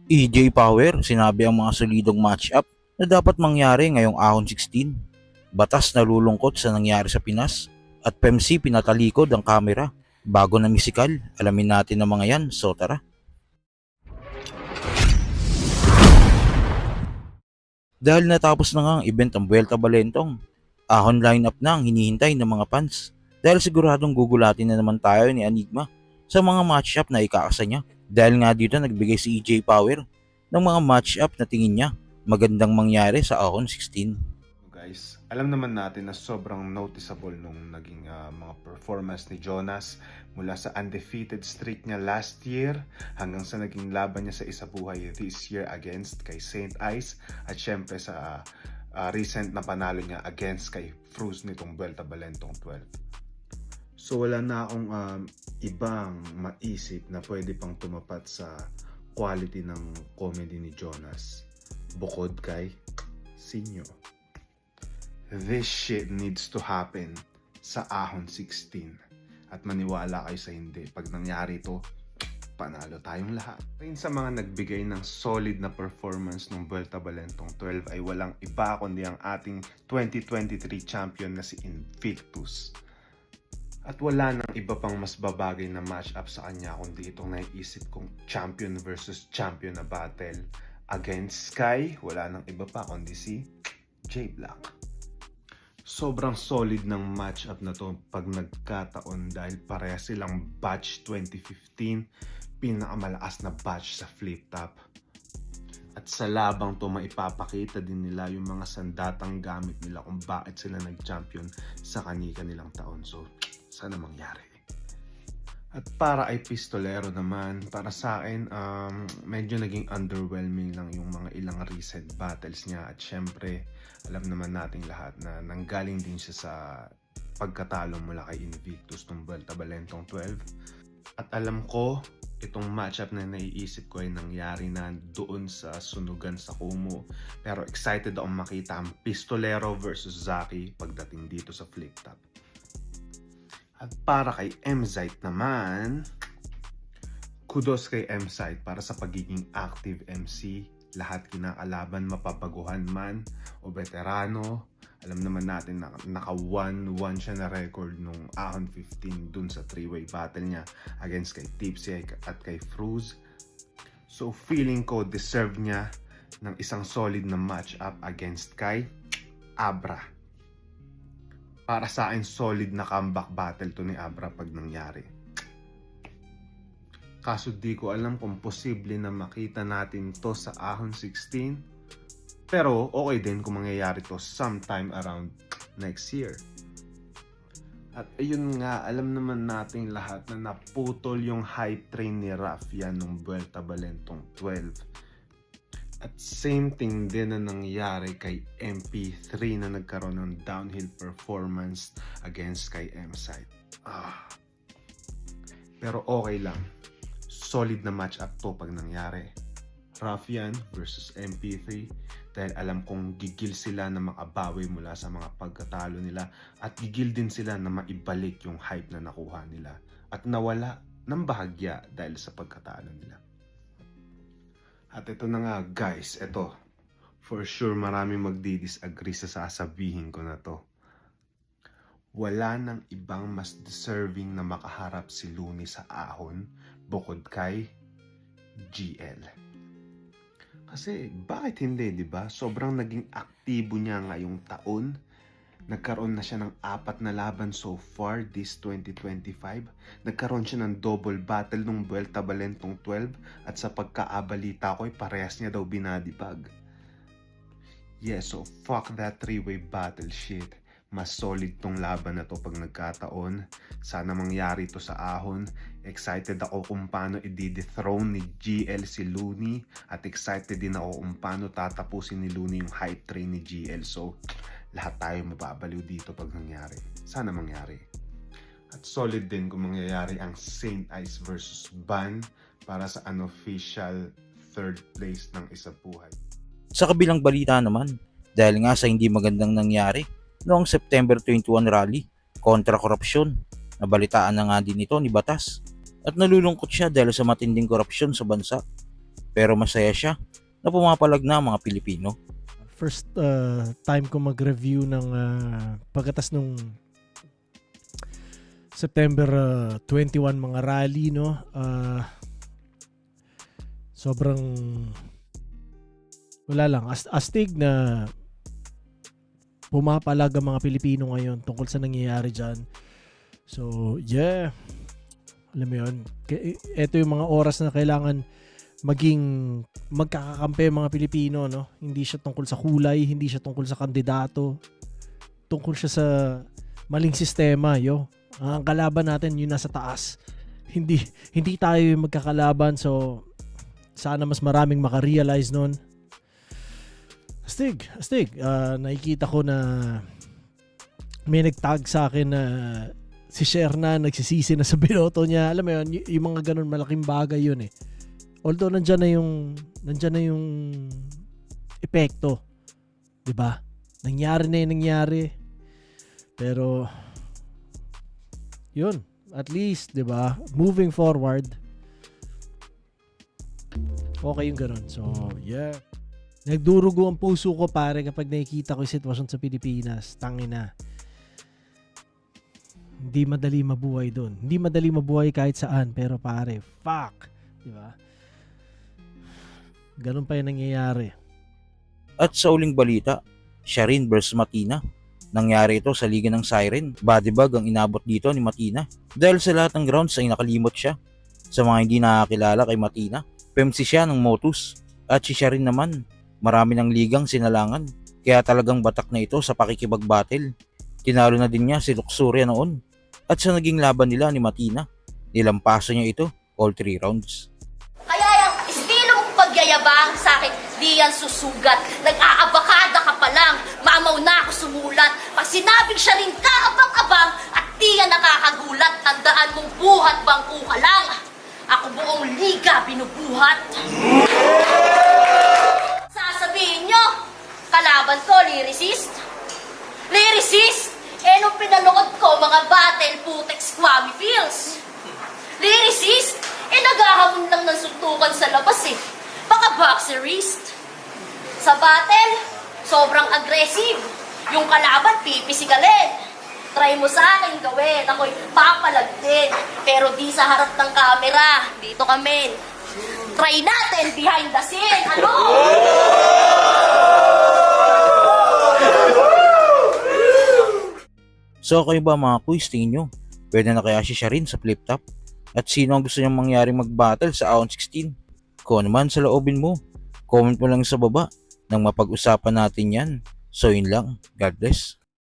EJ Power, sinabi ang mga solidong match-up na dapat mangyari ngayong Ahon 16. Batas nalulungkot sa nangyari sa Pinas at PEMC pinatalikod ang kamera. Bago na misikal, alamin natin ang mga yan, so tara. Dahil natapos na nga ang event ang Vuelta Balentong, ahon lineup na ang hinihintay ng mga fans. Dahil siguradong gugulatin na naman tayo ni Enigma sa mga match-up na ikakasa niya. Dahil nga dito nagbigay si EJ Power ng mga match-up na tingin niya magandang mangyari sa ahon 16. Guys, alam naman natin na sobrang noticeable nung naging mga performance ni Jonas mula sa undefeated streak niya last year hanggang sa naging laban niya sa isabuhay this year against kay Saint Ice at syempre sa recent na panalo niya against kay Fruz nitong Vuelta Balentong 12. So wala na akong ibang maisip na pwede pang tumapat sa quality ng comedy ni Jonas bukod kay Sinyo. This shit needs to happen sa Ahon 16. At maniwala kayo sa hindi, pag nangyari to, panalo tayong lahat. Rin sa mga nagbigay ng solid na performance ng Vuelta Balentong 12 ay walang iba kundi ang ating 2023 champion na si Invictus. At wala nang iba pang mas babagay na match-up sa kanya kundi itong naiisip kong champion versus champion na battle against Sky. Wala nang iba pa kundi si J Black. Sobrang solid ng matchup na to pag nagkataon dahil pareha silang batch 2015, pinakamalakas na batch sa flip top. At sa labang to maipapakita din nila yung mga sandatang gamit nila kung bakit sila nag-champion sa kanilang taon. So, sana mangyari. At para ay pistolero naman, para sa akin, medyo naging underwhelming lang yung mga ilang recent battles niya. At syempre, alam naman nating lahat na nanggaling din siya sa pagkatalo mula kay Invictus ng Vuelta Balentong 12. At alam ko, itong matchup na naiisip ko ay nangyari na doon sa sunugan sa Kumu. Pero excited akong makita ang pistolero versus Zaki pagdating dito sa flip top. At para kay M-Zite naman, kudos kay M-Zite para sa pagiging active MC. Lahat kinakalaban, mapabaguhan man o veterano. Alam naman natin na naka 1-1 siya na record nung Ahon 15 dun sa 3-way battle niya against kay Tipsy at kay Fruz. So feeling ko deserve niya ng isang solid na match-up against kay Abra. Para sa akin, solid na comeback battle to ni Abra pag nangyari. Kaso di ko alam kung posible na makita natin to sa Ahon 16. Pero okay din kung mangyayari to sometime around next year. At ayun nga, alam naman nating lahat na naputol yung hype train ni Rafia nung Vuelta Balentong 12. At same thing din na nangyari kay MP3 na nagkaroon ng downhill performance against kay M-Site. Pero okay lang. Solid na match-up to pag nangyari. Raffian versus MP3 dahil alam kong gigil sila na makabawi mula sa mga pagkatalo nila at gigil din sila na maibalik yung hype na nakuha nila at nawala ng bahagya dahil sa pagkatalo nila. At ito na nga guys, ito. For sure maraming magdi-disagree sa sasabihin ko na to. Wala nang ibang mas deserving na makaharap si Looney sa ahon bukod kay GL. Kasi bakit hindi, di ba? Sobrang naging aktibo niya ngayong taon. Nagkaroon na siya ng 4 na laban so far this 2025. Nagkaroon siya ng double battle nung Vuelta Balentong 12 at sa pagkaabalita ko ay parehas niya daw binadipag. Yes, so fuck that 3-way battle shit. Mas solid tong laban na to pag nagkataon. Sana mangyari to sa ahon. Excited ako kung paano i-dethrone ni GL si Looney. At excited din ako kung paano tatapusin ni Looney yung hype train ni GL. So, lahat tayo mababaliw dito pag nangyari. Sana mangyari. At solid din kung mangyayari ang Saint Ice versus Ban para sa unofficial third place ng Isabuhay. Sa kabilang balita naman, dahil nga sa hindi magandang nangyari noong September 21 rally kontra korupsyon, nabalitaan na nga din ito ni Batas at nalulungkot siya dahil sa matinding korupsyon sa bansa. pero masaya siya na pumapalag na ang mga Pilipino. First time ko mag-review ng pagkatas nung September 21 mga rally, no? Sobrang wala lang, astig na pumapalag ang mga Pilipino ngayon tungkol sa nangyayari dyan. So, yeah. Alam mo yun, ito yung mga oras na kailangan maging magkakakampi ang mga Pilipino, no? Hindi siya tungkol sa kulay, hindi siya tungkol sa kandidato, tungkol siya sa maling sistema, yo. Ang kalaban natin yun nasa taas. Hindi tayo yung magkakalaban, so sana mas maraming makarealize nun. Astig. Nakikita ko na may nagtag sa akin na si Sherna nagsisisi na sa binoto niya. Alam mo yun, yung mga ganun malaking bagay yun eh. Although nandyan na yung epekto. 'Di ba? Nangyari. Pero yun, at least, 'di ba? Moving forward, okay yung ganun. So, yeah. Nagdurugo ang puso ko pare kapag nakikita ko yung sitwasyon sa Pilipinas. Tangina. Hindi madali mabuhay doon. Hindi madali mabuhay kahit saan. Pero pare, fuck. Diba? Ganun pa yung nangyayari. At sa uling balita, Sharin versus Matina. Nangyari ito sa Liga ng Siren. Bodybag ang inabot dito ni Matina. Dahil sa lahat ng grounds ay nakalimot siya. Sa mga hindi nakakilala kay Matina, PMC siya ng Motus. At si Sharin naman, marami ng ligang sinalangan. Kaya talagang batak na ito sa pakikibag-battle. Tinalo na din niya si Luxuria noon. At sa naging laban nila ni Matina, nilampaso niya ito all 3 rounds. Kaya yung estilong pagyayabang sa akin, di yan susugat. Nag-aabakada ka pa lang, mamaw na ako sumulat. Pag sinabing siya rin kaabang-abang, at di yan nakakagulat. Tandaan mong buhat bangko ka lang. Ako buong liga binubuhat. Sasabihin nyo, kalaban ko, lyricist? Lyricist? Eh, nung pinanood ko, mga battle, putek, squammy feels. Lyricist? Eh, naghahamon lang ng suntukan sa labas eh. Baka boxerist. Sa battle, sobrang aggressive. Yung kalaban, pipisigalin. Try mo sa akin gawin. Ako'y papalag din. Pero di sa harap ng camera. Dito kami. Try natin behind the scene. Ano? So kayo ba mga quiz, tingin nyo? Pwede na kaya si Sharin sa flip top? At sino ang gusto niyang mangyaring mag-battle sa Round 16? Kung ano man sa loobin mo, comment mo lang sa baba nang mapag-usapan natin yan. So yun lang. God bless.